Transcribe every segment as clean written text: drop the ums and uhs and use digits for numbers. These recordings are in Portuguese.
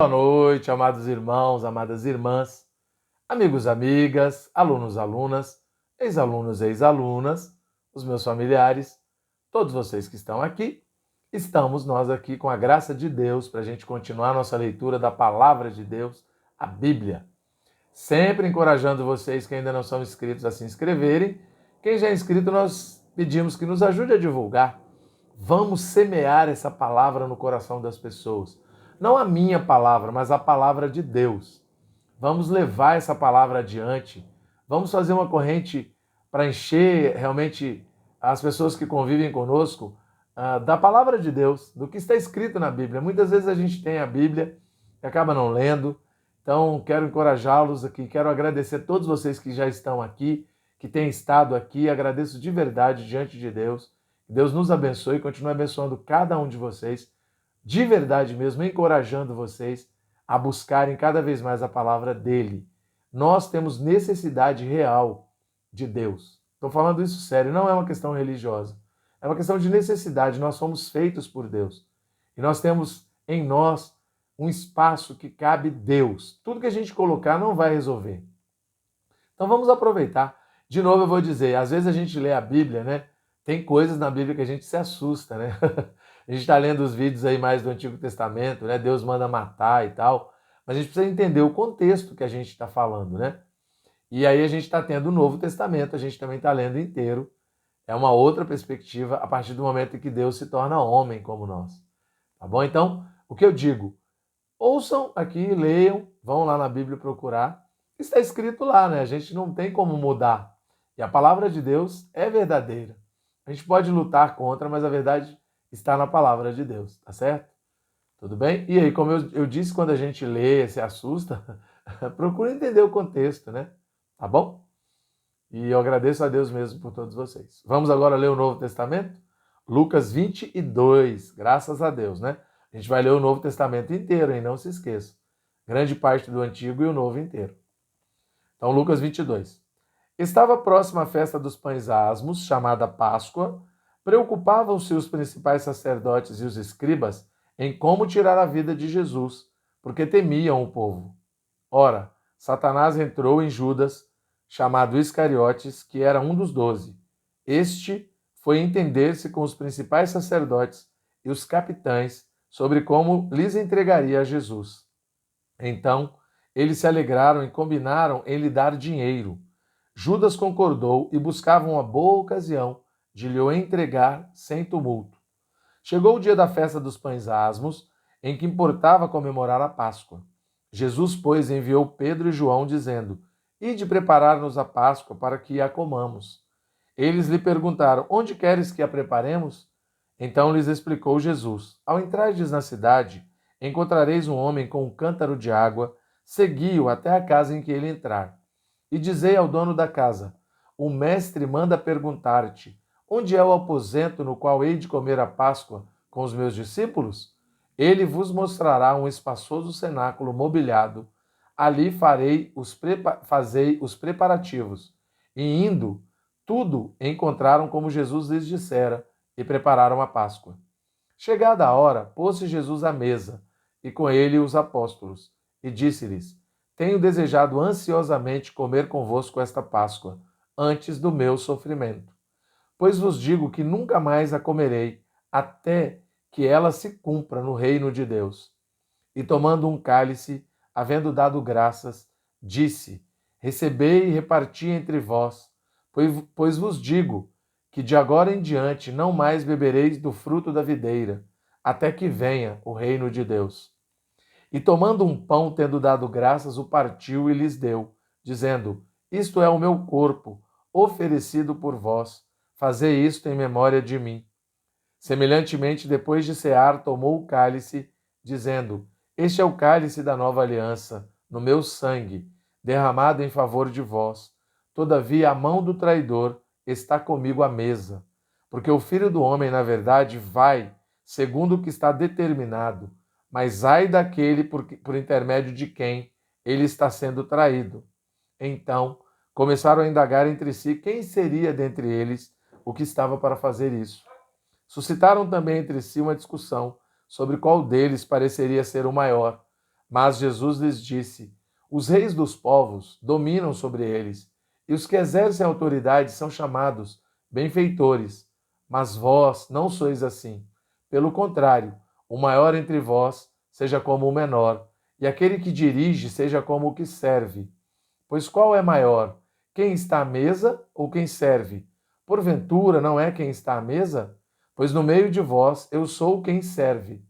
Boa noite, amados irmãos, amadas irmãs, amigos, amigas, alunos, alunas, ex-alunos, ex-alunas, os meus familiares, todos vocês que estão aqui. Estamos nós aqui com a graça de Deus para a gente continuar nossa leitura da Palavra de Deus, a Bíblia. Sempre encorajando vocês que ainda não são inscritos a se inscreverem. Quem já é inscrito, nós pedimos que nos ajude a divulgar. Vamos semear essa palavra no coração das pessoas. Não a minha palavra, mas a palavra de Deus. Vamos levar essa palavra adiante. Vamos fazer uma corrente para encher realmente as pessoas que convivem conosco da palavra de Deus, do que está escrito na Bíblia. Muitas vezes a gente tem a Bíblia e acaba não lendo. Então, quero encorajá-los aqui, quero agradecer a todos vocês que já estão aqui, que têm estado aqui. Agradeço de verdade diante de Deus. Deus nos abençoe e continue abençoando cada um de vocês, de verdade mesmo, encorajando vocês a buscarem cada vez mais a palavra dele. Nós temos necessidade real de Deus. Estou falando isso sério, não é uma questão religiosa. É uma questão de necessidade. Nós somos feitos por Deus. E nós temos em nós um espaço que cabe Deus. Tudo que a gente colocar não vai resolver. Então vamos aproveitar. De novo eu vou dizer, às vezes a gente lê a Bíblia, né? Tem coisas na Bíblia que a gente se assusta, né? A gente está lendo os vídeos aí mais do Antigo Testamento, né? Deus manda matar e tal. Mas a gente precisa entender o contexto que a gente está falando, né? E aí a gente está tendo o Novo Testamento, a gente também está lendo inteiro. É uma outra perspectiva a partir do momento em que Deus se torna homem como nós. Tá bom? Então, o que eu digo? Ouçam aqui, leiam, vão lá na Bíblia procurar. Está escrito lá, né? A gente não tem como mudar. E a palavra de Deus é verdadeira. A gente pode lutar contra, mas a verdade está na palavra de Deus, tá certo? Tudo bem? E aí, como eu disse, quando a gente lê, se assusta, procura entender o contexto, né? Tá bom? E eu agradeço a Deus mesmo por todos vocês. Vamos agora ler o Novo Testamento? Lucas 22, graças a Deus, né? A gente vai ler o Novo Testamento inteiro, hein? Não se esqueça. Grande parte do Antigo e o Novo inteiro. Então, Lucas 22. Estava próxima a festa dos pães asmos, chamada Páscoa. Preocupavam-se os principais sacerdotes e os escribas em como tirar a vida de Jesus, porque temiam o povo. Ora, Satanás entrou em Judas, chamado Iscariotes, que era um dos 12. Este foi entender-se com os principais sacerdotes e os capitães sobre como lhes entregaria a Jesus. Então, eles se alegraram e combinaram em lhe dar dinheiro. Judas concordou e buscava uma boa ocasião de lhe o entregar sem tumulto. Chegou o dia da festa dos pães asmos, em que importava comemorar a Páscoa. Jesus, pois, enviou Pedro e João, dizendo: Ide preparar-nos a Páscoa para que a comamos. Eles lhe perguntaram: Onde queres que a preparemos? Então lhes explicou Jesus: Ao entrardes na cidade, encontrareis um homem com um cântaro de água, segui-o até a casa em que ele entrar. E dizei ao dono da casa: O mestre manda perguntar-te: Onde é o aposento no qual hei de comer a Páscoa com os meus discípulos? Ele vos mostrará um espaçoso cenáculo mobiliado. Ali fazei os preparativos. E indo, tudo encontraram como Jesus lhes dissera e prepararam a Páscoa. Chegada a hora, pôs-se Jesus à mesa, e com ele os apóstolos, e disse-lhes: Tenho desejado ansiosamente comer convosco esta Páscoa, antes do meu sofrimento. Pois vos digo que nunca mais a comerei, até que ela se cumpra no reino de Deus. E tomando um cálice, havendo dado graças, disse: Recebei e reparti entre vós, pois vos digo que de agora em diante não mais bebereis do fruto da videira, até que venha o reino de Deus. E tomando um pão, tendo dado graças, o partiu e lhes deu, dizendo: Isto é o meu corpo, oferecido por vós. Fazei isto em memória de mim. Semelhantemente, depois de cear, tomou o cálice, dizendo: Este é o cálice da nova aliança, no meu sangue, derramado em favor de vós. Todavia, a mão do traidor está comigo à mesa. Porque o Filho do Homem, na verdade, vai, segundo o que está determinado, mas ai daquele por intermédio de quem ele está sendo traído. Então, começaram a indagar entre si quem seria dentre eles o que estava para fazer isso. Suscitaram também entre si uma discussão sobre qual deles pareceria ser o maior. Mas Jesus lhes disse: os reis dos povos dominam sobre eles, e os que exercem autoridade são chamados benfeitores. Mas vós não sois assim. Pelo contrário, o maior entre vós seja como o menor, e aquele que dirige seja como o que serve. Pois qual é maior, quem está à mesa ou quem serve? Porventura não é quem está à mesa? Pois no meio de vós eu sou quem serve.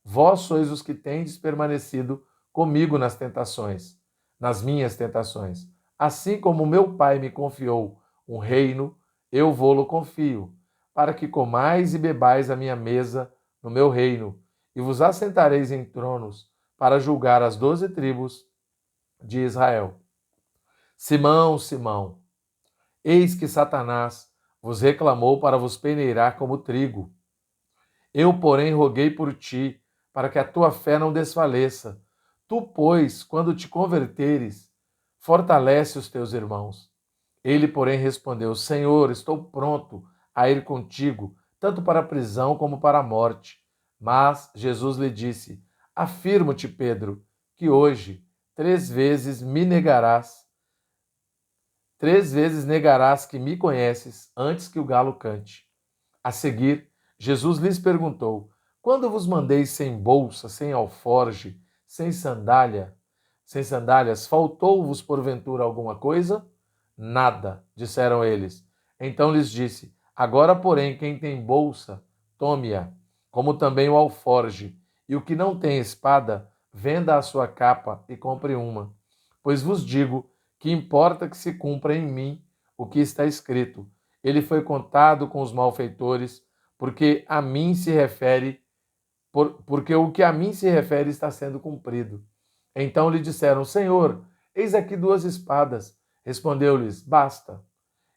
Vós sois os que tendes permanecido comigo nas tentações, nas minhas tentações. Assim como meu Pai me confiou um reino, eu vô-lo confio, para que comais e bebais a minha mesa no meu reino, e vos assentareis em tronos para julgar as 12 tribos de Israel. Simão, Simão, eis que Satanás vos reclamou para vos peneirar como trigo. Eu, porém, roguei por ti, para que a tua fé não desfaleça. Tu, pois, quando te converteres, fortalece os teus irmãos. Ele, porém, respondeu: Senhor, estou pronto a ir contigo, tanto para a prisão como para a morte. Mas Jesus lhe disse: afirmo-te, Pedro, que hoje 3 vezes me negarás. 3 vezes negarás que me conheces antes que o galo cante. A seguir, Jesus lhes perguntou: quando vos mandei sem bolsa, sem alforge, sem sandálias, faltou-vos porventura alguma coisa? Nada, disseram eles. Então lhes disse: agora, porém, quem tem bolsa, tome-a, como também o alforge, e o que não tem espada, venda a sua capa e compre uma. Pois vos digo que importa que se cumpra em mim o que está escrito. Ele foi contado com os malfeitores, porque a mim se refere, porque o que a mim se refere está sendo cumprido. Então lhe disseram: Senhor, eis aqui 2 espadas. Respondeu-lhes: basta.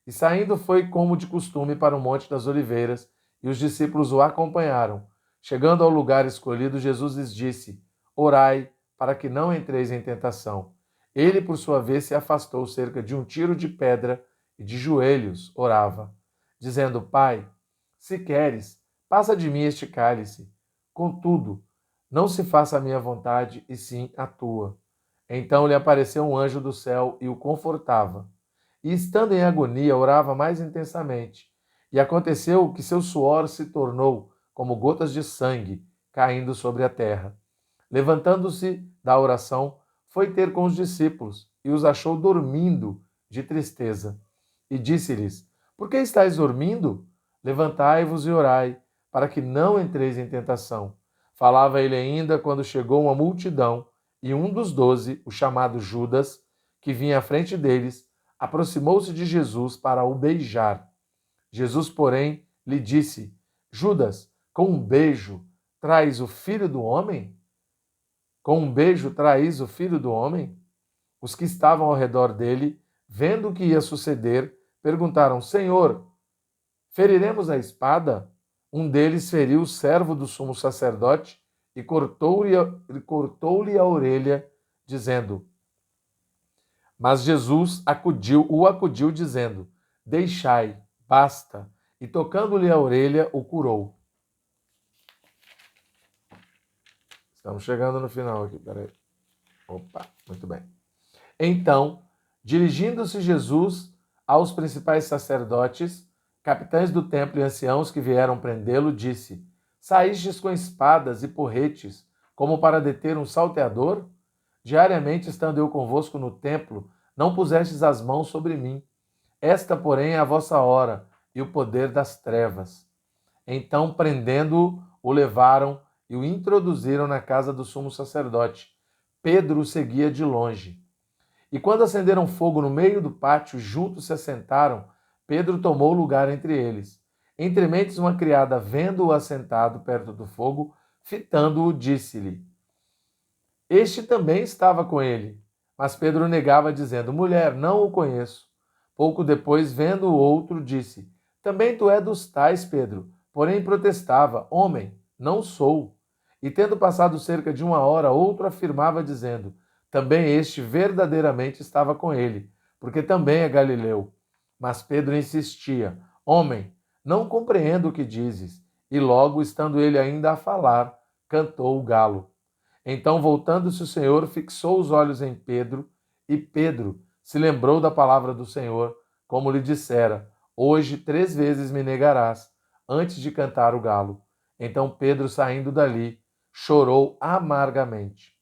E saindo foi como de costume para o Monte das Oliveiras, e os discípulos o acompanharam. Chegando ao lugar escolhido, Jesus lhes disse: orai, para que não entreis em tentação. Ele, por sua vez, se afastou cerca de um tiro de pedra e de joelhos orava, dizendo: Pai, se queres, passa de mim este cálice. Contudo, não se faça a minha vontade, e sim a tua. Então lhe apareceu um anjo do céu e o confortava. E estando em agonia, orava mais intensamente. E aconteceu que seu suor se tornou como gotas de sangue caindo sobre a terra. Levantando-se da oração, foi ter com os discípulos e os achou dormindo de tristeza. E disse-lhes: por que estáis dormindo? Levantai-vos e orai, para que não entreis em tentação. Falava ele ainda quando chegou uma multidão, e um dos 12, o chamado Judas, que vinha à frente deles, aproximou-se de Jesus para o beijar. Jesus, porém, lhe disse: Judas, com um beijo traz o filho do homem? Com um beijo traís o filho do homem? Os que estavam ao redor dele, vendo o que ia suceder, perguntaram: Senhor, feriremos a espada? Um deles feriu o servo do sumo sacerdote e cortou-lhe a orelha, dizendo: mas Jesus o acudiu, dizendo: deixai, basta. E tocando-lhe a orelha, o curou. Estamos chegando no final aqui, peraí. Opa, muito bem. Então, dirigindo-se Jesus aos principais sacerdotes, capitães do templo e anciãos que vieram prendê-lo, disse: saístes com espadas e porretes, como para deter um salteador? Diariamente, estando eu convosco no templo, não pusestes as mãos sobre mim. Esta, porém, é a vossa hora e o poder das trevas. Então, prendendo-o, o levaram e o introduziram na casa do sumo sacerdote. Pedro o seguia de longe. E quando acenderam fogo no meio do pátio, juntos se assentaram, Pedro tomou lugar entre eles. Entre mentes, uma criada, vendo-o assentado perto do fogo, fitando-o, disse-lhe: este também estava com ele. Mas Pedro negava, dizendo: mulher, não o conheço. Pouco depois, vendo o outro, disse: também tu és dos tais, Pedro. Porém protestava: homem, não sou. E tendo passado cerca de 1 hora, outro afirmava, dizendo: também este verdadeiramente estava com ele, porque também é galileu. Mas Pedro insistia: homem, não compreendo o que dizes. E logo, estando ele ainda a falar, cantou o galo. Então, voltando-se o Senhor, fixou os olhos em Pedro, e Pedro se lembrou da palavra do Senhor, como lhe dissera: hoje 3 vezes me negarás, antes de cantar o galo. Então Pedro, saindo dali, chorou amargamente.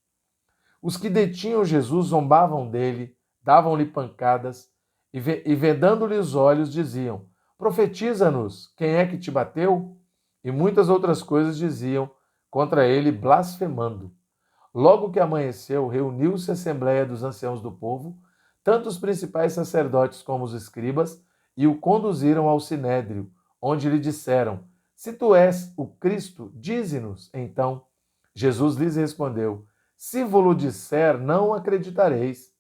Os que detinham Jesus zombavam dele, davam-lhe pancadas e vedando-lhe os olhos, diziam: profetiza-nos, quem é que te bateu? E muitas outras coisas diziam contra ele, blasfemando. Logo que amanheceu, reuniu-se a assembleia dos anciãos do povo, tanto os principais sacerdotes como os escribas, e o conduziram ao sinédrio, onde lhe disseram: se tu és o Cristo, dize-nos. Então Jesus lhes respondeu: se vos disser, não acreditareis.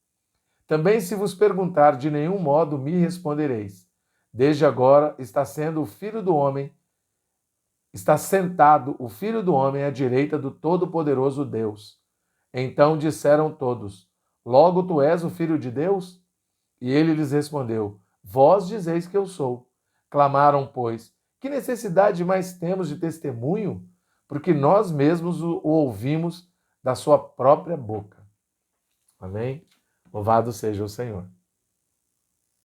Também se vos perguntar, de nenhum modo me respondereis. Desde agora está sentado o Filho do Homem à direita do Todo-Poderoso Deus. Então disseram todos: logo tu és o Filho de Deus? E ele lhes respondeu: vós dizeis que eu sou. Clamaram, pois: que necessidade mais temos de testemunho? Porque nós mesmos o ouvimos da sua própria boca. Amém? Louvado seja o Senhor.